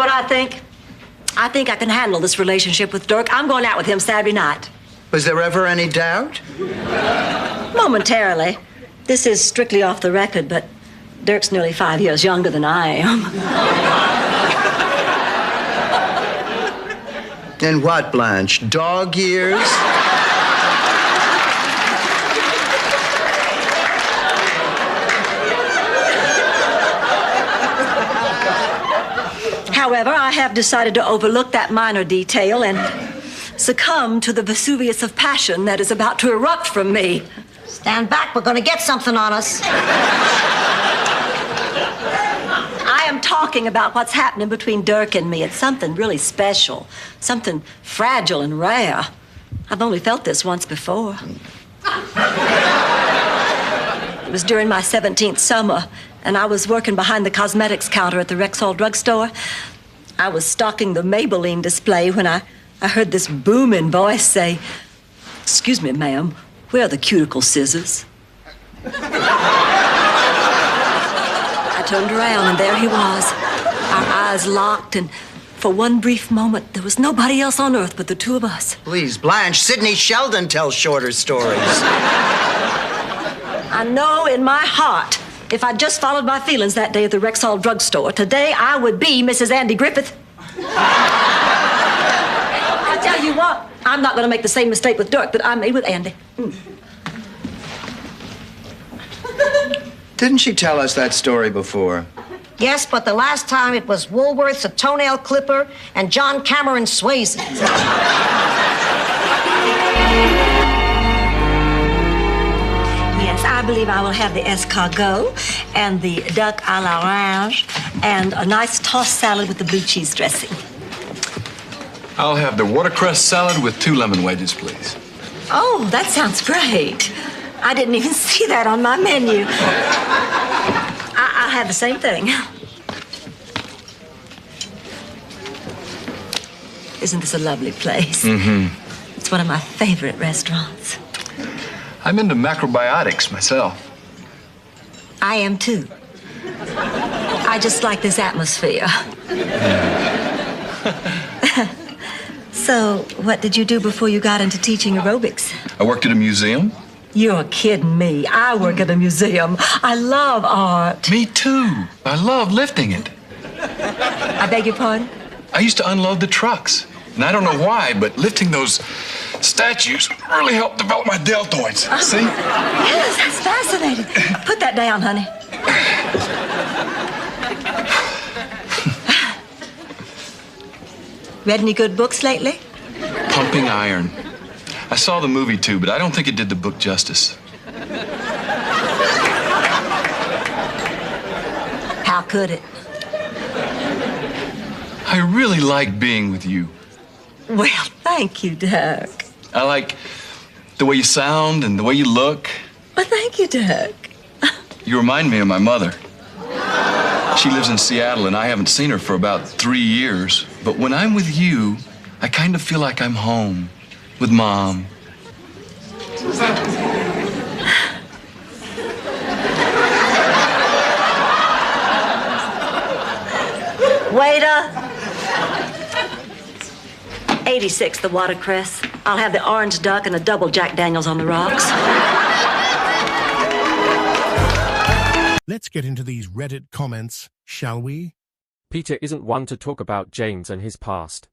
what I think? I think I can handle this relationship with Dirk. I'm going out with him Saturday night. Was there ever any doubt? Momentarily. This is strictly off the record, but Dirk's nearly 5 years younger than I am. In what, Blanche? Dog years? However, I have decided to overlook that minor detail and succumb to the Vesuvius of passion that is about to erupt from me. Stand back, we're gonna get something on us. I am talking about what's happening between Dirk and me. It's something really special, something fragile and rare. I've only felt this once before. It was during my 17th summer, and I was working behind the cosmetics counter at the Rexall drugstore. I was stocking the Maybelline display when I heard this booming voice say, "Excuse me, ma'am, where are the cuticle scissors?" I turned around, and there he was, our eyes locked, and for one brief moment, there was nobody else on earth but the two of us. Please, Blanche, Sidney Sheldon tells shorter stories. I know in my heart, if I'd just followed my feelings that day at the Rexall drugstore, today I would be Mrs. Andy Griffith. I tell you what, I'm not going to make the same mistake with Dirk that I made with Andy. Didn't she tell us that story before? Yes, but the last time it was Woolworth's, a toenail clipper, and John Cameron Swayze. Yes, I believe I will have the escargot and the duck à l'orange and a nice tossed salad with the blue cheese dressing. I'll have the watercress salad with 2 lemon wedges, please. Oh, that sounds great. I didn't even see that on my menu. I'll have the same thing. Isn't this a lovely place? Mm-hmm. It's one of my favorite restaurants. I'm into macrobiotics myself. I am too. I just like this atmosphere. So, what did you do before you got into teaching aerobics? I worked at a museum. You're kidding me. I work at a museum. I love art. Me too. I love lifting it. I beg your pardon? I used to unload the trucks. And I don't know why, but lifting those statues really helped develop my deltoids. See? Yes, that's fascinating. Put that down, honey. Read any good books lately? Pumping Iron. I saw the movie too, but I don't think it did the book justice. How could it? I really like being with you. Well, thank you, Dirk. I like the way you sound and the way you look. Well, thank you, Dirk. You remind me of my mother. She lives in Seattle, and I haven't seen her for about 3 years. But when I'm with you, I kind of feel like I'm home with Mom. Waiter. 86, the watercress. I'll have the orange duck and a double Jack Daniels on the rocks. Let's get into these Reddit comments, shall we? Peter isn't one to talk about James and his past.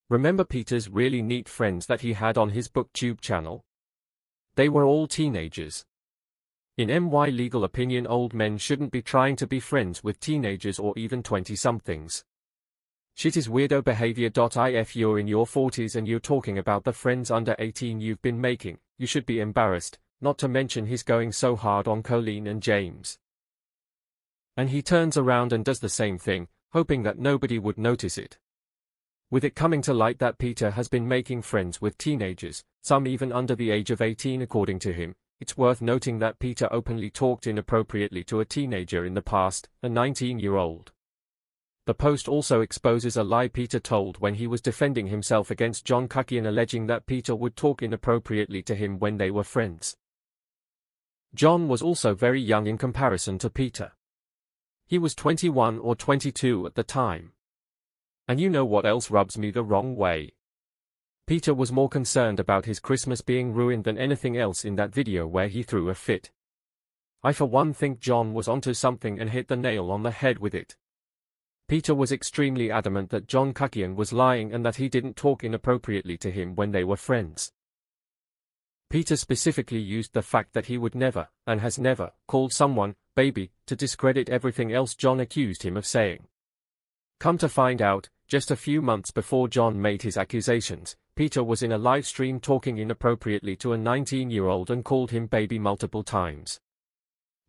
Remember Peter's really neat friends that he had on his BookTube channel? They were all teenagers. In my legal opinion, old men shouldn't be trying to be friends with teenagers or even 20-somethings. Shit is weirdo behavior. If you're in your 40s and you're talking about the friends under 18 you've been making, you should be embarrassed, not to mention he's going so hard on Colleen and James. And he turns around and does the same thing, hoping that nobody would notice it. With it coming to light that Peter has been making friends with teenagers, some even under the age of 18 according to him, it's worth noting that Peter openly talked inappropriately to a teenager in the past, a 19-year-old. The post also exposes a lie Peter told when he was defending himself against John Kuckian, alleging that Peter would talk inappropriately to him when they were friends. John was also very young in comparison to Peter. He was 21 or 22 at the time. And you know what else rubs me the wrong way? Peter was more concerned about his Christmas being ruined than anything else in that video where he threw a fit. I for one think John was onto something and hit the nail on the head with it. Peter was extremely adamant that John Kukian was lying and that he didn't talk inappropriately to him when they were friends. Peter specifically used the fact that he would never, and has never, called someone, baby, to discredit everything else John accused him of saying. Come to find out, just a few months before John made his accusations, Peter was in a live stream talking inappropriately to a 19-year-old and called him baby multiple times.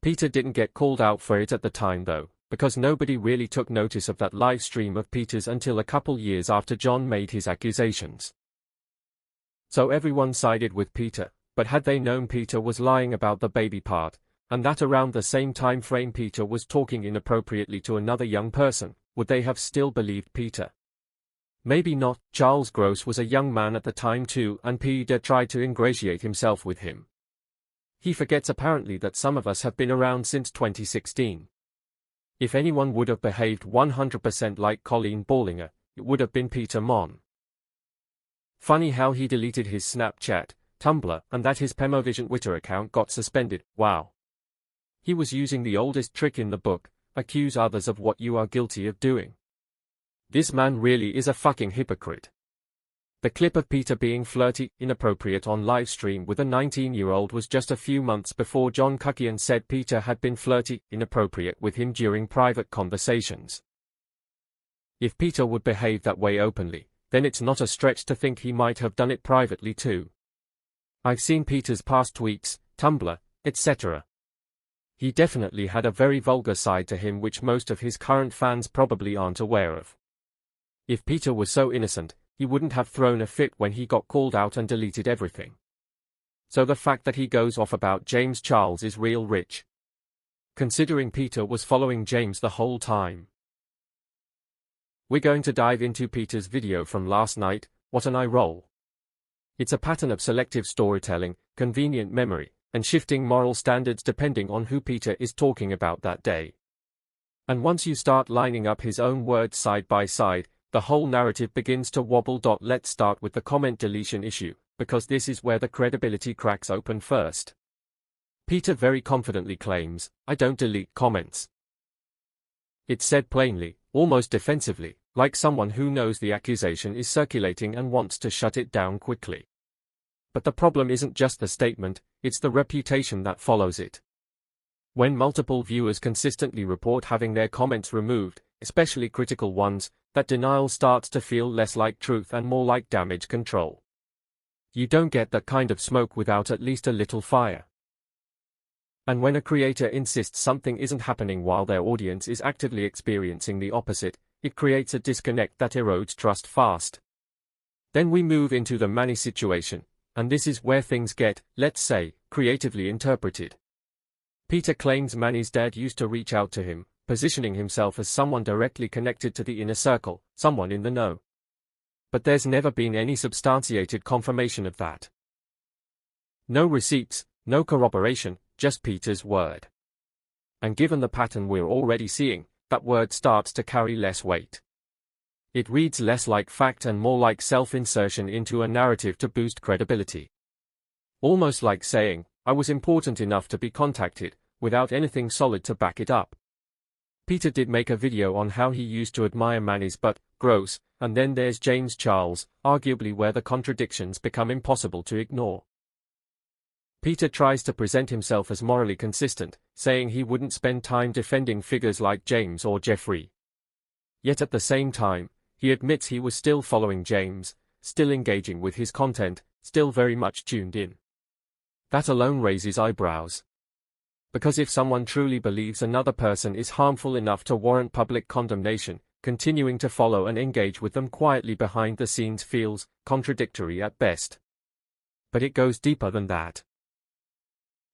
Peter didn't get called out for it at the time though, because nobody really took notice of that live stream of Peter's until a couple years after John made his accusations. So everyone sided with Peter, but had they known Peter was lying about the baby part, and that around the same time frame Peter was talking inappropriately to another young person, would they have still believed Peter? Maybe not. Charles Gross was a young man at the time too, and Peter tried to ingratiate himself with him. He forgets apparently that some of us have been around since 2016. If anyone would have behaved 100% like Colleen Ballinger, it would have been Peter Monn. Funny how he deleted his Snapchat, Tumblr, and that his Pemovision Twitter account got suspended. Wow. He was using the oldest trick in the book, accuse others of what you are guilty of doing. This man really is a fucking hypocrite. The clip of Peter being flirty, inappropriate on live stream with a 19-year-old was just a few months before John Kukian said Peter had been flirty, inappropriate with him during private conversations. If Peter would behave that way openly, then it's not a stretch to think he might have done it privately too. I've seen Peter's past tweets, Tumblr, etc. He definitely had a very vulgar side to him which most of his current fans probably aren't aware of. If Peter was so innocent, he wouldn't have thrown a fit when he got called out and deleted everything. So the fact that he goes off about James Charles is real rich. Considering Peter was following James the whole time. We're going to dive into Peter's video from last night, What an Eye Roll. It's a pattern of selective storytelling, convenient memory, and shifting moral standards depending on who Peter is talking about that day. And once you start lining up his own words side by side, the whole narrative begins to wobble. Let's start with the comment deletion issue, because this is where the credibility cracks open first. Peter very confidently claims, I don't delete comments. It's said plainly, almost defensively, like someone who knows the accusation is circulating and wants to shut it down quickly. But the problem isn't just the statement, it's the reputation that follows it. When multiple viewers consistently report having their comments removed, especially critical ones, that denial starts to feel less like truth and more like damage control. You don't get that kind of smoke without at least a little fire. And when a creator insists something isn't happening while their audience is actively experiencing the opposite, it creates a disconnect that erodes trust fast. Then we move into the Manny situation, and this is where things get, let's say, creatively interpreted. Peter claims Manny's dad used to reach out to him, positioning himself as someone directly connected to the inner circle, someone in the know. But there's never been any substantiated confirmation of that. No receipts, no corroboration, just Peter's word. And given the pattern we're already seeing, that word starts to carry less weight. It reads less like fact and more like self-insertion into a narrative to boost credibility. Almost like saying, I was important enough to be contacted, without anything solid to back it up. Peter did make a video on how he used to admire Manny's butt, gross, and then there's James Charles, arguably where the contradictions become impossible to ignore. Peter tries to present himself as morally consistent, saying he wouldn't spend time defending figures like James or Jeffrey. Yet at the same time, he admits he was still following James, still engaging with his content, still very much tuned in. That alone raises eyebrows. Because if someone truly believes another person is harmful enough to warrant public condemnation, continuing to follow and engage with them quietly behind the scenes feels contradictory at best. But it goes deeper than that.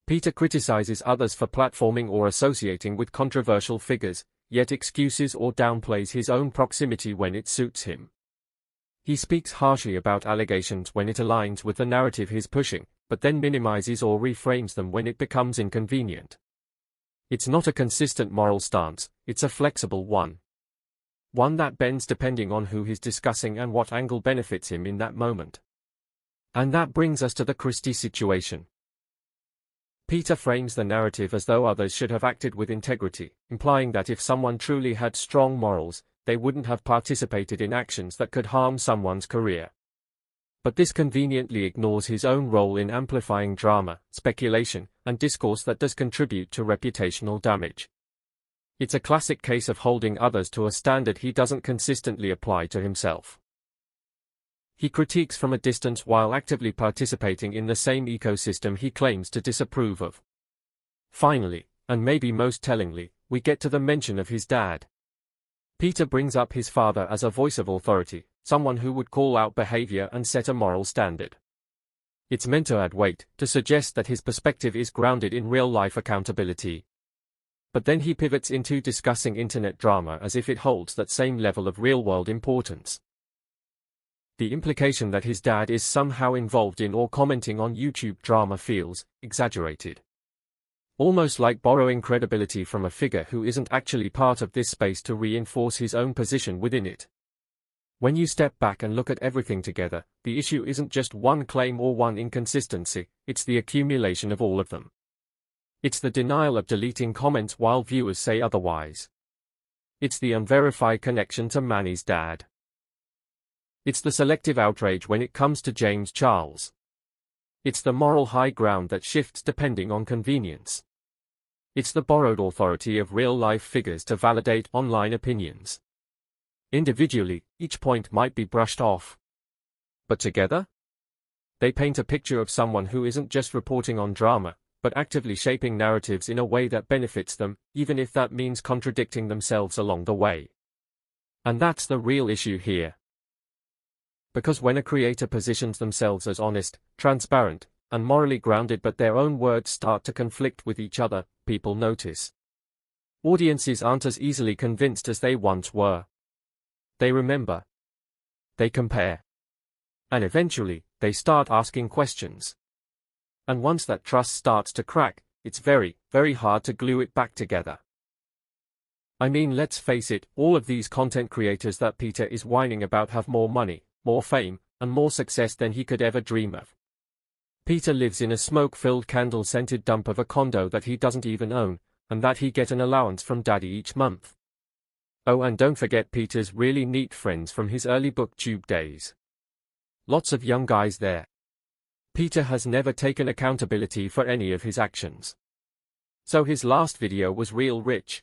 Peter criticizes others for platforming or associating with controversial figures, yet excuses or downplays his own proximity when it suits him. He speaks harshly about allegations when it aligns with the narrative he's pushing, but then minimizes or reframes them when it becomes inconvenient. It's not a consistent moral stance, it's a flexible one. one that bends depending on who he's discussing and what angle benefits him in that moment. And that brings us to the Christie situation. Peter frames the narrative as though others should have acted with integrity, implying that if someone truly had strong morals, they wouldn't have participated in actions that could harm someone's career. But this conveniently ignores his own role in amplifying drama, speculation, and discourse that does contribute to reputational damage. It's a classic case of holding others to a standard he doesn't consistently apply to himself. He critiques from a distance while actively participating in the same ecosystem he claims to disapprove of. Finally, and maybe most tellingly, we get to the mention of his dad. Peter brings up his father as a voice of authority, someone who would call out behavior and set a moral standard. It's meant to add weight, to suggest that his perspective is grounded in real-life accountability. But then he pivots into discussing internet drama as if it holds that same level of real-world importance. The implication that his dad is somehow involved in or commenting on YouTube drama feels exaggerated. Almost like borrowing credibility from a figure who isn't actually part of this space to reinforce his own position within it. When you step back and look at everything together, the issue isn't just one claim or one inconsistency, it's the accumulation of all of them. It's the denial of deleting comments while viewers say otherwise. It's the unverified connection to Manny's dad. It's the selective outrage when it comes to James Charles. It's the moral high ground that shifts depending on convenience. It's the borrowed authority of real-life figures to validate online opinions. Individually, each point might be brushed off. But together? They paint a picture of someone who isn't just reporting on drama, but actively shaping narratives in a way that benefits them, even if that means contradicting themselves along the way. And that's the real issue here. Because when a creator positions themselves as honest, transparent, and morally grounded but their own words start to conflict with each other, people notice. Audiences aren't as easily convinced as they once were. They remember. They compare. And eventually, they start asking questions. And once that trust starts to crack, it's very, very hard to glue it back together. I mean, let's face it, all of these content creators that Peter is whining about have more money, more fame, and more success than he could ever dream of. Peter lives in a smoke-filled candle-scented dump of a condo that he doesn't even own, and that he gets an allowance from Daddy each month. Oh, and don't forget Peter's really neat friends from his early booktube days. Lots of young guys there. Peter has never taken accountability for any of his actions. So his last video was real rich.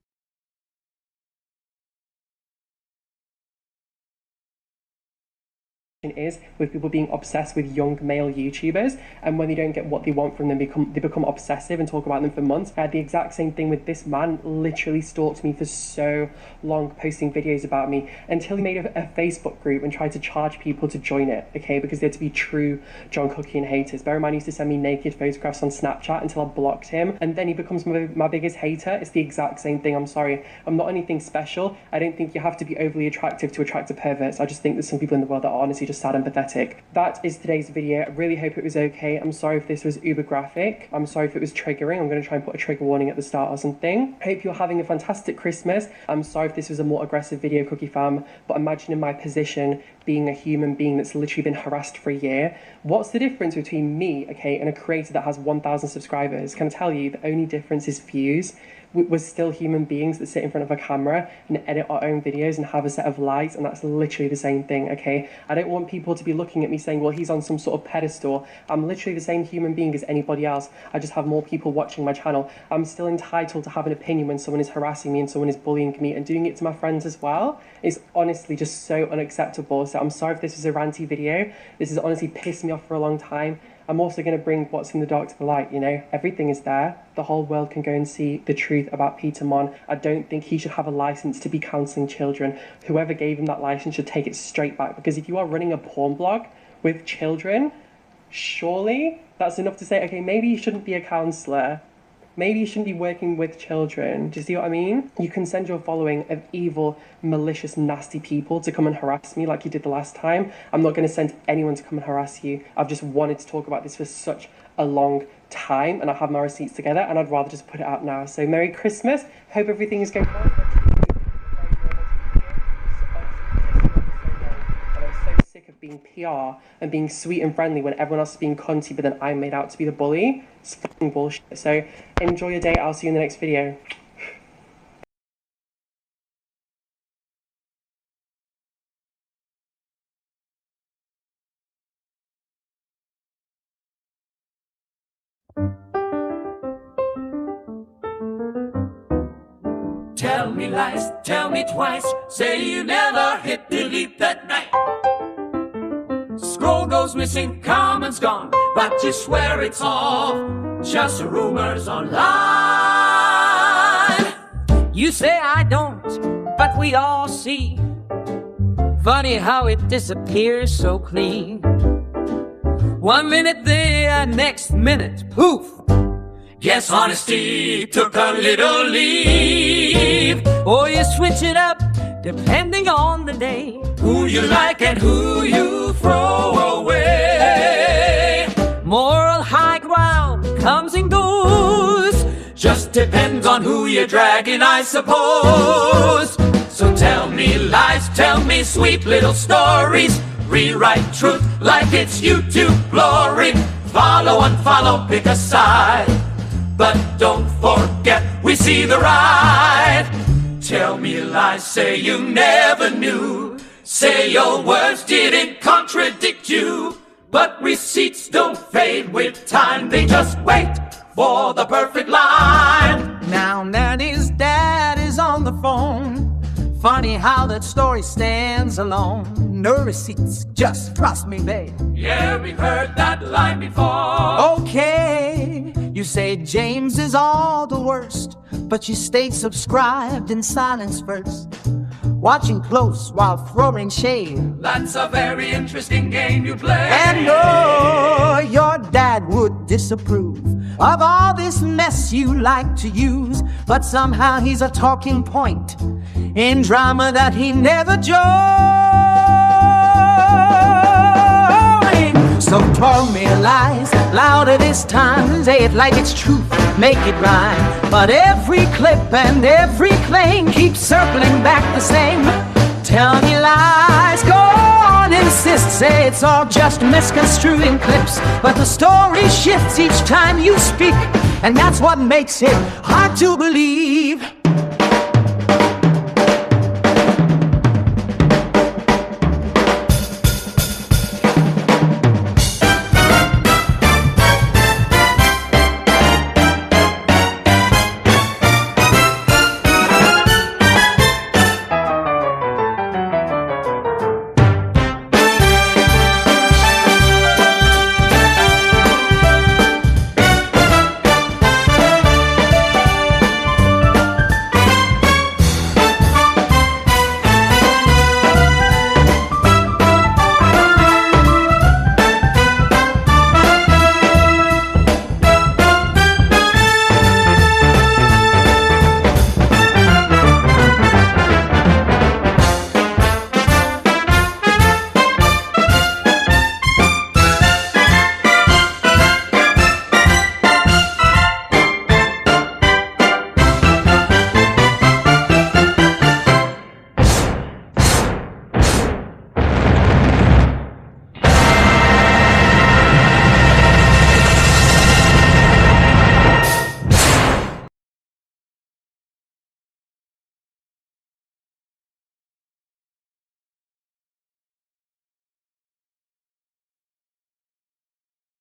Is with people being obsessed with young male YouTubers, and when they don't get what they want from them, they become obsessive and talk about them for months. I had the exact same thing with this man. Literally stalked me for so long, posting videos about me, until he made a Facebook group and tried to charge people to join it, okay, because they had to be true John Cookian haters. Bear in mind, he used to send me naked photographs on Snapchat until I blocked him, and then he becomes my biggest hater. It's the exact same thing. I'm sorry, I'm not anything special. I don't think you have to be overly attractive to attract a perverts. I just think there's some people in the world that are honestly just sad and pathetic. That is today's video. I really hope it was okay. I'm sorry if this was uber graphic. I'm sorry if it was triggering. I'm going to try and put a trigger warning at the start or something. I hope you're having a fantastic Christmas. I'm sorry if this was a more aggressive video, Cookie Fam, but imagine in my position, being a human being that's literally been harassed for a year. What's the difference between me, okay, and a creator that has 1,000 subscribers? Can I tell you, the only difference is views. We're still human beings that sit in front of a camera and edit our own videos and have a set of likes, and that's literally the same thing, okay? I don't want people to be looking at me saying, well, he's on some sort of pedestal. I'm literally the same human being as anybody else. I just have more people watching my channel. I'm still entitled to have an opinion when someone is harassing me and someone is bullying me and doing it to my friends as well. It's honestly just so unacceptable. So I'm sorry if this was a ranty video. This has honestly pissed me off for a long time. I'm also going to bring what's in the dark to the light, you know? Everything is there. The whole world can go and see the truth about Peter Monn. I don't think he should have a license to be counselling children. Whoever gave him that license should take it straight back, because if you are running a porn blog with children, surely that's enough to say, okay, maybe you shouldn't be a counsellor. Maybe you shouldn't be working with children. Do you see what I mean? You can send your following of evil, malicious, nasty people to come and harass me like you did the last time. I'm not going to send anyone to come and harass you. I've just wanted to talk about this for such a long time, and I have my receipts together, and I'd rather just put it out now. So Merry Christmas. Hope everything is going well. PR and being sweet and friendly when everyone else is being cunty, but then I'm made out to be the bully. It's fucking bullshit. So enjoy your day. I'll see you in the next video. Tell me lies, tell me twice, say you never hit delete that night. Scroll goes missing, comment's gone, but you swear it's all just rumors online. You say I don't, but we all see. Funny how it disappears so clean. 1 minute there, next minute, poof. Guess honesty took a little leave. Or you switch it up, depending on the day. Who you like and who you throw away. Moral high ground comes and goes. Just depends on who you're dragging, I suppose. So tell me lies, tell me sweet little stories. Rewrite truth like it's YouTube glory. Follow, unfollow, pick a side. But don't forget, we see the right. Tell me lies, say you never knew. Say your words didn't contradict you. But receipts don't fade with time, they just wait for the perfect line. Now Nanny's dad is on the phone. Funny how that story stands alone. No receipts, just trust me, babe. Yeah, we've heard that line before. Okay, you say James is all the worst, but you stay subscribed in silence first, watching close while throwing shade. That's a very interesting game you play. And no, your dad would disapprove of all this mess you like to use, but somehow he's a talking point in drama that he never joined. So tell me lies, louder this time. Say it like it's truth, make it rhyme. But every clip and every claim keeps circling back the same. Tell me lies, go on, insist. Say it's all just misconstruing clips, but the story shifts each time you speak, and that's what makes it hard to believe.